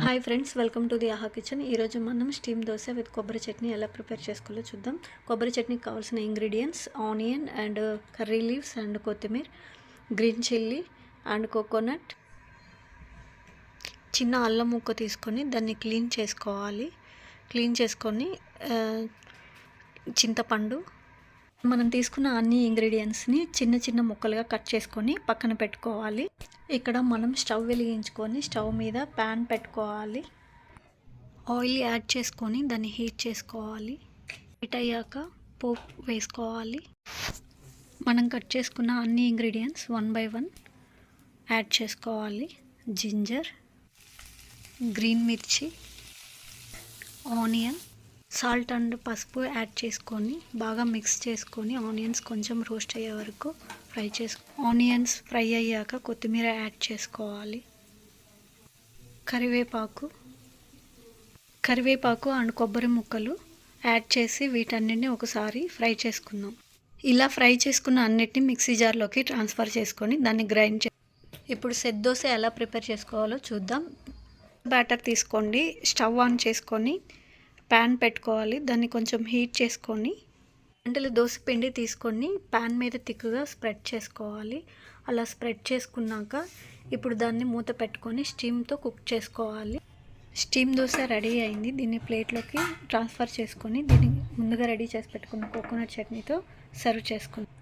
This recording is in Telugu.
Hi friends, welcome to the ఆహా కిచెన్. ఈరోజు మనం స్టీమ్ దోశ విత్ కొబ్బరి చట్నీ ఎలా ప్రిపేర్ చేసుకోవాలో చూద్దాం. కొబ్బరి చట్నీకి కావాల్సిన ingredients onion and curry leaves and కొత్తిమీర, గ్రీన్ చిల్లీ అండ్ కోకోనట్, చిన్న అల్లం ముక్క తీసుకొని దాన్ని క్లీన్ చేసుకొని చింతపండు, మనం తీసుకున్న అన్ని ఇంగ్రీడియంట్స్ని చిన్న చిన్న ముక్కలుగా కట్ చేసుకొని పక్కన పెట్టుకోవాలి. ఇక్కడ మనం స్టవ్ వెలిగించుకొని స్టవ్ మీద ప్యాన్ పెట్టుకోవాలి. ఆయిల్ యాడ్ చేసుకొని దాన్ని హీట్ చేసుకోవాలి. హీట్ అయ్యాక పోపు వేసుకోవాలి. మనం కట్ చేసుకున్న అన్ని ఇంగ్రీడియంట్స్ 1 by 1 యాడ్ చేసుకోవాలి. జింజర్, గ్రీన్ మిర్చి, ఆనియన్, సాల్ట్ అండ్ పసుపు యాడ్ చేసుకొని బాగా మిక్స్ చేసుకొని ఆనియన్స్ కొంచెం రోస్ట్ అయ్యే వరకు ఆనియన్స్ ఫ్రై అయ్యాక కొత్తిమీర యాడ్ చేసుకోవాలి. కరివేపాకు అండ్ కొబ్బరి ముక్కలు యాడ్ చేసి వీటన్నిటిని ఒకసారి ఫ్రై చేసుకుందాం. ఇలా ఫ్రై చేసుకున్న అన్నిటిని మిక్సీ జార్లోకి ట్రాన్స్ఫర్ చేసుకొని దాన్ని గ్రైండ్ ఇప్పుడు సెట్ దోశ ఎలా ప్రిపేర్ చేసుకోవాలో చూద్దాం. బ్యాటర్ తీసుకోండి. స్టవ్ ఆన్ చేసుకొని ప్యాన్ పెట్టుకోవాలి. దాన్ని కొంచెం హీట్ చేసుకొని దోశ పిండి తీసుకొని ప్యాన్ మీద తిక్కుగా స్ప్రెడ్ చేసుకోవాలి. అలా స్ప్రెడ్ చేసుకున్నాక ఇప్పుడు దాన్ని మూత పెట్టుకొని స్టీమ్తో కుక్ చేసుకోవాలి. స్టీమ్ దోశ రెడీ అయింది. దీన్ని ప్లేట్లోకి ట్రాన్స్ఫర్ చేసుకొని దీన్ని ముందుగా రెడీ చేసి పెట్టుకున్న కోకోనట్ చట్నీతో సర్వ్ చేసుకుందాం.